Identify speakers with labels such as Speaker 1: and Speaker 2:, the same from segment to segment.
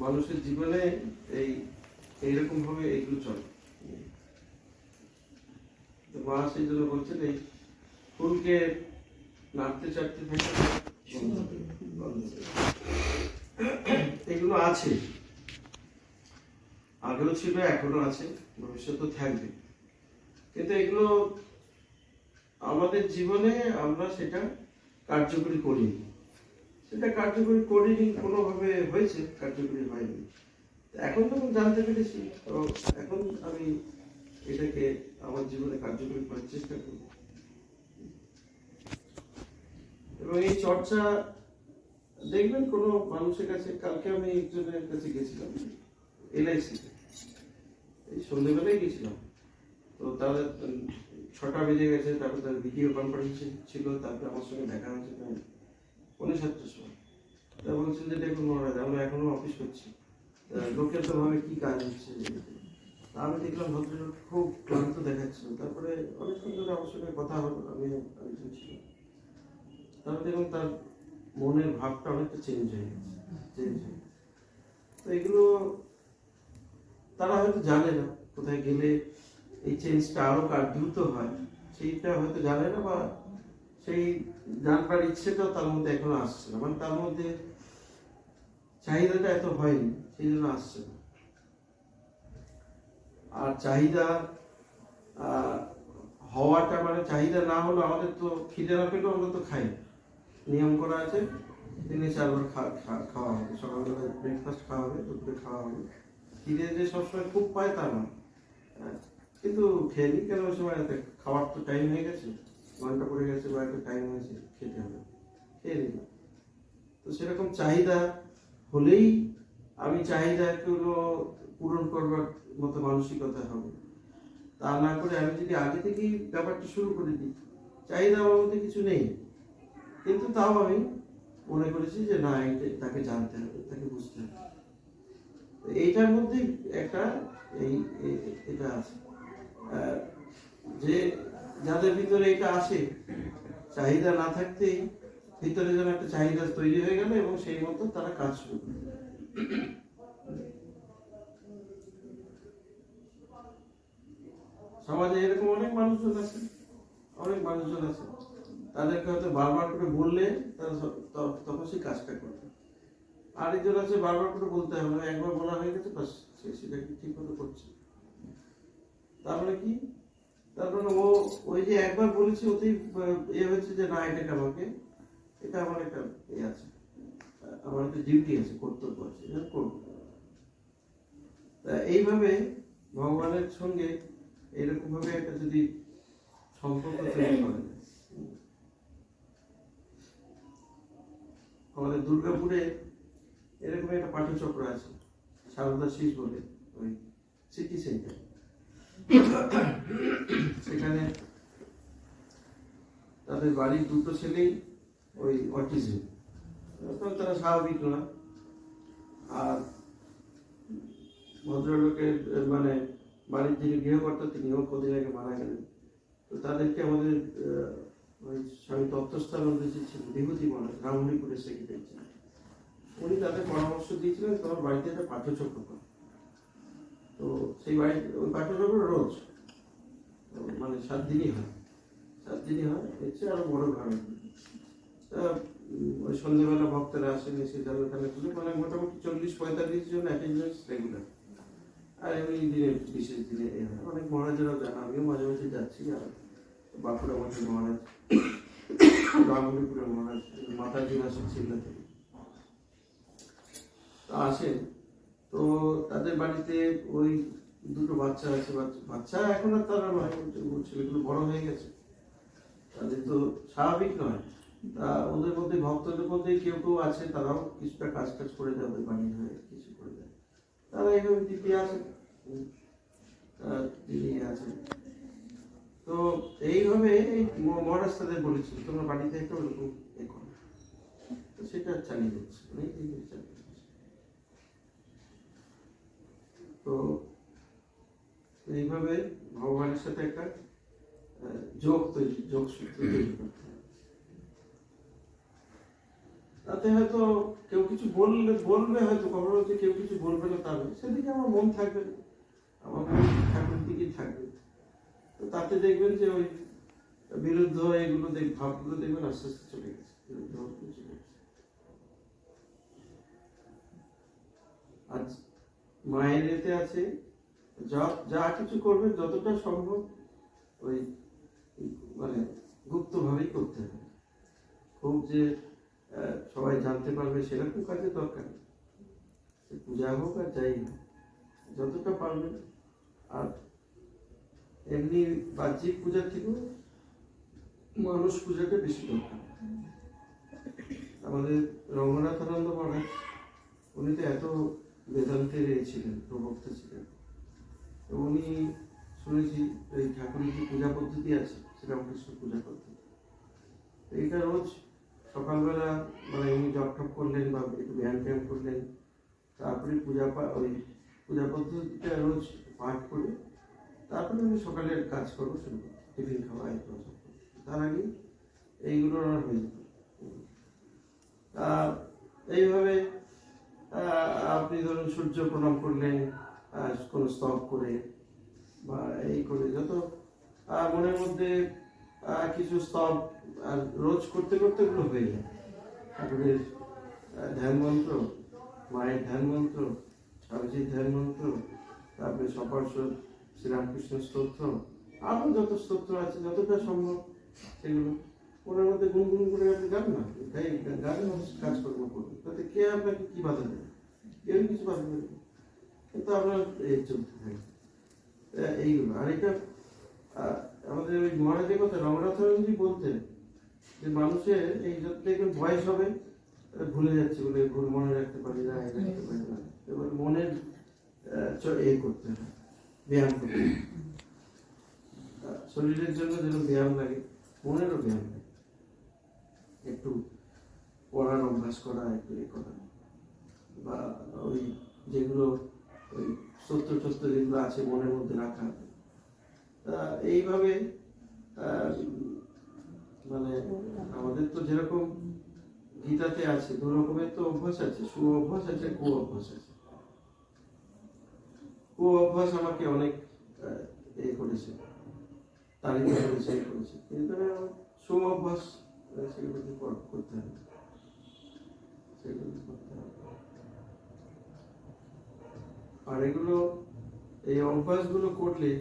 Speaker 1: মানুষের জীবনে এইরকম ভাবে এইগুলো চলে। মা সেই জন্য বলছেন এই ফুলকে নাড়তে চাড়তে থাকে, এগুলো আছে, আগেও ছিল, এখনো আছে, ভবিষ্যতেও থাকবে, কিন্তু এগুলো আমাদের জীবনে আমরা সেটা কার্যকরী করিনি। সেটা কার্যকরী করিনি, কোনোভাবে হয়েছে, কার্যকরী হয়নি। এখন যখন জানতে পেরেছি, তো এখন আমি এটাকে আমার জীবনে কার্যকরী করার চেষ্টা করব। এবং এই চর্চা দেখবেন কোনো মানুষের কাছে, কালকে আমি একজনের কাছে গেছিলাম LIC-তে, এই সন্ধ্যেবেলায় গেছিলাম। তো তাদের 6টা বেজে গেছে, তারপর তাদের ভিডিও কনফারেন্সিং ছিল, তারপরে আমার সঙ্গে দেখা হয়েছে 7:45 সময়। তা বলছেন যে দেখুন মহারাজ, আমরা এখনো অফিস করছি, লোকের তো ভাবে কি কাজ হচ্ছে। আমি দেখলাম ভদ্রলোক খুব ক্লান্ত দেখাচ্ছিল। তারপরে অনেকক্ষণ ধরে আমার সঙ্গে কথা হলো, আমি আরেকজন ছিল, তারপরে দেখুন তার মনের ভাবটা অনেকটা চেঞ্জ হয়ে গেছে। তো এগুলো তারা হয়তো জানে না, কোথায় গেলে এই চেঞ্জটা আরো দ্রুত হয় সেইটা হয়তো জানে না, বা সেই জানবার ইচ্ছেটাও তার মধ্যে এখনো আসছে না, মানে তার মধ্যে চাহিদাটা এত হয়নি, সেই জন্য আসছে না। আর চাহিদা হওয়াটা, মানে চাহিদা না হলো, আমাদের তো খিদে না পেলেও আমরা তো খাই, নিয়ম করা আছে, দিনে 4 বার খাওয়া হবে, সকালবেলা ব্রেকফাস্ট খাওয়া হবে, দুপুরে খাওয়া হবে। খিদে যে সবসময় খুব পায় তা না, কিন্তু খেয়ে নিই কেন, ওই সময় খাওয়ার তো টাইম হয়ে গেছে, ঘন্টা পড়ে গেছে বা একটা টাইম হয়েছে, খেতে হবে, খেয়ে নিই। তো সেরকম চাহিদা হলেই আমি চাহিদাগুলো পূরণ করবার মতো মানসিকতা হবে। তা না করে আমি যদি আগে থেকেই ব্যাপারটা শুরু করে দিই, চাহিদা আমার মধ্যে কিছু নেই, কিন্তু তাও আমি মনে করেছি যে না, তাকে জানতে হবে, তাকে বুঝতে হবে। এইটার মধ্যে একটা এটা আছে যে যাদের ভিতরে এটা আসে, চাহিদা না থাকতেই ভিতরে যেন একটা চাহিদা তৈরি হয়ে গেল, এবং সেই মতো তারা কাজ শুরু করে। সমাজে এরকম অনেক মানুষজন আছে, তাদেরকে হয়তো বারবার করে বললে তারা তখন সেই কাজটা করবে। আরেকজন আছে বারবার করে বলতে হবে না, একবার বলা হয়ে গেছে, বাস সে সেটা ঠিক মতো করছে। তারপরে কি, তারপরে ও ওই যে একবার বলেছে ওতেই হয়েছে যে না, এটাকে আমাকে, এটা আমার একটা আছে, আমার একটা ডিউটি আছে, কর্তব্য আছে, এটা করবো। তা এইভাবে ভগবানের সঙ্গে এরকম ভাবে একটা যদি সম্পর্ক তৈরি করা যায়। আমাদের দুর্গাপুরে এরকম একটা পাঠচক্র আছে, সারদা শীষ বলে, ওই সিটি সেন্টার, সেখানে তাদের বাড়ির 2টো ছেলেই ওই অটিজম, তারা স্বাভাবিক নয়। আর ভদ্রলোকের মানে বাড়ির যিনি গৃহকর্তা, তিনিও কদিন আগে মারা গেলেন। তো তাদেরকে আমাদের ওই স্বামী তত্ত্বস্থানন্দ যে ছিলেন, বিভূতি মহারাজ, রামহরিপুরের সেক্রেটারি ছিলেন, উনি তাদের পরামর্শ দিয়েছিলেন তোমার বাড়িতে একটা পাঠ্যচক্র করে। তো সেই ওই পাঠ্যচক্র রোজ মানে 7 দিনই হয়, এর চেয়ে আরো বড় ঘর। ওই সন্ধ্যেবেলা ভক্তরা আসেন, এসে যারা ওখানে তুলে, মানে মোটামুটি 40-45 জন অ্যাটেন্ডেন্স রেগুলার। আর এমনি দিনে, বিশেষ দিনে অনেক মহারাজেরাও যান, আমিও মাঝে মাঝে যাচ্ছি। আর বাঁকুড়া মঠের মহারাজ, রামহরিপুরের মহারাজ, মাতাজি আসেন সিমলা থেকে, আসেন। তো তাদের বাড়িতে ওই 2টো বাচ্চা আছে, বাচ্চা এখন আর তারা নয়, ছেলেগুলো বড় হয়ে গেছে, তাদের তো স্বাভাবিক নয়। তা ওদের মধ্যে, ভক্তদের মধ্যে কেউ কেউ আছে, তারাও কিছুটা কাজ করে দেয়, ওদের বাড়ির হয়ে কিছু করে দেয়। তারা এইভাবে দিতে আসে, আছেন। তো এইভাবে মহারাজ তাদের বলেছিল তোমরা বাড়িতে একটা ওরকম করো, তো সেটা চালিয়ে যাচ্ছে, তো এইভাবে ভগবানের সাথে একটা যোগসূত্র তৈরি করতে হবে। তাতে হয়তো কেউ কিছু বলবে হয়তো, কখনো যে কেউ কিছু বলবে না তা নয়, সেদিকে আমার মন থাকবে না, আমার মন ঠাকুরের দিকেই থাকবে। তো তাতে দেখবেন যে ওই বিরুদ্ধ এইগুলো ভাবগুলো দেখবেন আস্তে আস্তে চলে গেছে, বিরুদ্ধ ভাবগুলো চলে গেছে। আজ মায়ের এতে আছে, যা কিছু করবে যতটা সম্ভব ওই মানে গুপ্তভাবেই করতে হবে। খুব যে সবাই জানতে পারবে সেরকম কাজের দরকার নেই, পূজা হোক আর যাই হোক, যতটা পারবেন। আর এমনি বাহ্যিক পূজার থেকেও মানুষ পূজাটা বেশি দরকার। আমাদের রঙ্গনাথানন্দ মহারাজ, উনি তো এত বেদান্তের ছিলেন, প্রবক্তা ছিলেন। উনি শুনেছি এই ঠাকুরের যে পূজা পদ্ধতি আছে, শ্রীরামকৃষ্ণ পূজা পদ্ধতি, এইটা রোজ সকালবেলা মানে উনি জপ টপ করলেন বা একটু ব্যায়াম ট্যায়াম করলেন, তারপরে ওই পূজা পদ্ধতিটা রোজ পাঠ করে তারপরে উনি সকালের কাজকর্ম শুরু করেন, টিফিন খাওয়া এগুলো সব। তার আগে এইগুলো আর হয়ে যেত। এইভাবে আপনি ধরুন সূর্য প্রণাম করলেন কোনো স্তব করে বা এই করে, যত মনের মধ্যে কিছু স্তব রোজ করতে করতে এগুলো হয়ে যায়। ঠাকুরের ধ্যান মন্ত্র, মায়ের ধ্যান মন্ত্র, স্বামীজির ধ্যান মন্ত্র, তারপরে সপার্শ্বর শ্রীরামকৃষ্ণ স্তোত্র, আরও যত স্তোত্র আছে যতটা সম্ভব সেগুলো মনের মধ্যে গুনগুন করে আপনি গান না, তাই গানের কাজকর্ম করবেন, তাতে কে আপনাকে কি বাধা দেবে? কেউ কিছু বাধা দেবে, কিন্তু আপনার চলতে থাকে এইগুলো। আর এটা আমাদের ওই মহারাজের কথা রঙ্গনাথজি বলতেন যে মানুষের এই যত দেখবেন বয়স হবে ভুলে যাচ্ছে বলে, ভুল মনে রাখতে পারি না, রাখতে পারি না, এবার মনের করতে হয়, ব্যায়াম করতে হয়। শরীরের জন্য যেন ব্যায়াম লাগে, মনেরও ব্যায়াম লাগে, একটু পড়ার অভ্যাস করা, একটু এ করা, বা ওই যেগুলো ওই স্তোত্র যেগুলো আছে মনের মধ্যে রাখা। এইভাবে মানে আমাদের তো যেরকম গীতাতে আছে দু রকমের তো অভ্যাস আছে, সু অভ্যাস আছে, কু অভ্যাস আছে। কু অভ্যাস আমাকে অনেক করেছে, তারিখ করেছে, কিন্তু সু অভ্যাস সেগুলোকে করতে হবে, সেগুলো করতে হবে। আর এগুলো এই অভ্যাসগুলো করলে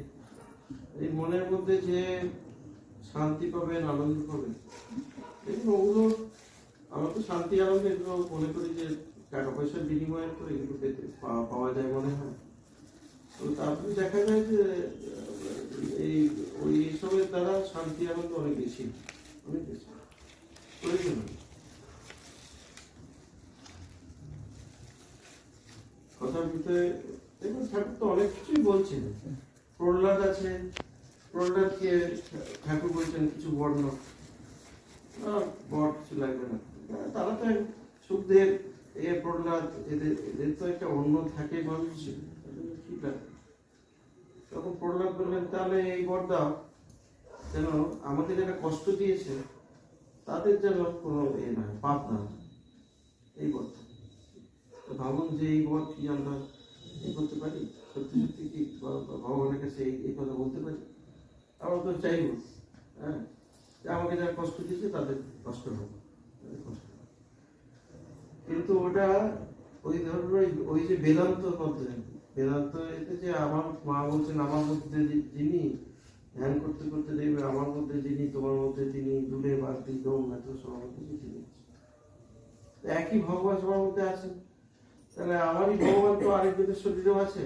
Speaker 1: এই মনের মধ্যে যে শান্তি পাবেন, আনন্দ পাবেন, ওগুলো আমরা তো শান্তি আনন্দ এগুলো মনে করি যে টাকা পয়সার বিনিময়ে তো এগুলো পেতে পাওয়া যায় মনে হয়। তো তারপরে দেখা যায় যে এইসবের দ্বারা শান্তি আনন্দ অনেক বেশি প্রয়োজন। কথার ভিতরে দেখুন ঠাকুর তো অনেক কিছুই বলছেন। প্রহ্লাদ আছে, প্রহ্লাদকে ঠাকুর বলছেন কিছু বর্ণ, বর কিছু লাগবে না, তারা তো সুখদেব প্রহ্লাদ এদের তো একটা অন্য থাকে মানুষ, ঠিক আছে। তখন প্রহ্লাদ বললেন তাহলে এই বর দাও যেন আমাদের যারা কষ্ট দিয়েছে তাদের যেন কোনো না পাপ না, এই বরটা। ভাবুন যে এই বর কি আমরা করতে পারি? সত্যি সত্যি কি ভগবানের কাছে এই কথা বলতে পারি? আমরা তো চাইব হ্যাঁ যে আমাকে যারা কষ্ট দিয়েছে তাদের কষ্ট হবে, কিন্তু ওটা ওই ধরনের ওই যে বেদান্ত পদ্ধতি, বেদান্ত এতে যে আমার মা বলছেন আমার মধ্যে যিনি ধ্যান করতে করতে দেখবে আমার মধ্যে যিনি, তোমার মধ্যে তিনি, দূরে বাড়তি দম এত সবার মধ্যে তিনি একই ভগবান সবার মধ্যে আছেন। তাহলে আমারই ভগবান তো আরেকজনের শরীরেও আছে,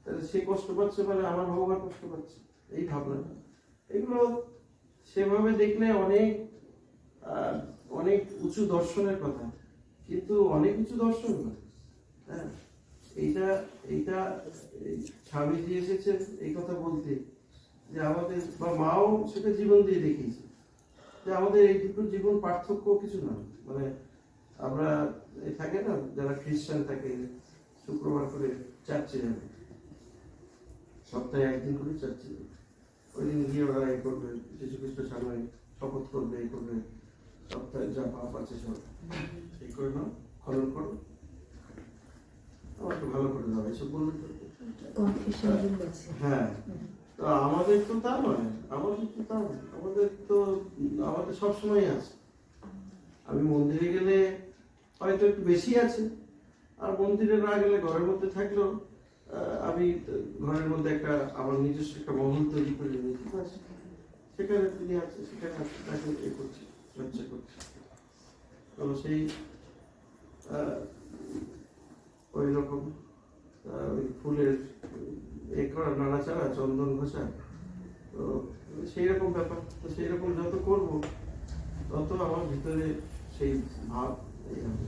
Speaker 1: তাহলে সে কষ্ট পাচ্ছে মানে আমার ভগবান কষ্ট পাচ্ছে, এই ভাবনাটা। এগুলো সেভাবে দেখলে অনেক অনেক উঁচু দর্শনের কথা, কিন্তু অনেক উঁচু দর্শন না। হ্যাঁ, এইটা স্বামীজি এসেছেন এই কথা বলতে, যে আমাদের বা মাও সেটা জীবন দিয়ে দেখিয়েছে যে আমাদের এই দুটো জীবন পার্থক্য কিছু না। মানে আমরা থাকে না যারা খ্রিস্টান থাকে শুক্রবার করে চার্চে যাবে, সপ্তাহে একদিন করে চার্চে যাবে, ওই দিন গিয়ে ওরা করবে, যীশু খ্রিস্ট সামনে শপথ করবে, এই করবে, সপ্তাহে যা পাপ আছে সব এই করে নাও, খনন করো, আমাকে ভালো করে দাও, এসব বললে তো। হ্যাঁ, তো আমাদের তো তা নয়, আমাদের সবসময় আছে। আমি মন্দিরে গেলে হয়তো একটু বেশি আছে, আর মন্দিরে না গেলে ঘরের মধ্যে থাকলেও আমি ঘরের মধ্যে একটা আমার নিজস্ব একটা মহল তৈরি করে নিয়েছি, সেখানে তিনি আছে, সেখানে তাকে এ করছি, চর্চা করছি। তো সেই ওই রকম ওই ফুলের এ করা, নাড়াচাড়া, চন্দন ঘষা, তো সেই রকম ব্যাপার। তো সেই রকম যত করবো তত আমার ভিতরে সেই ভাব এই হবে।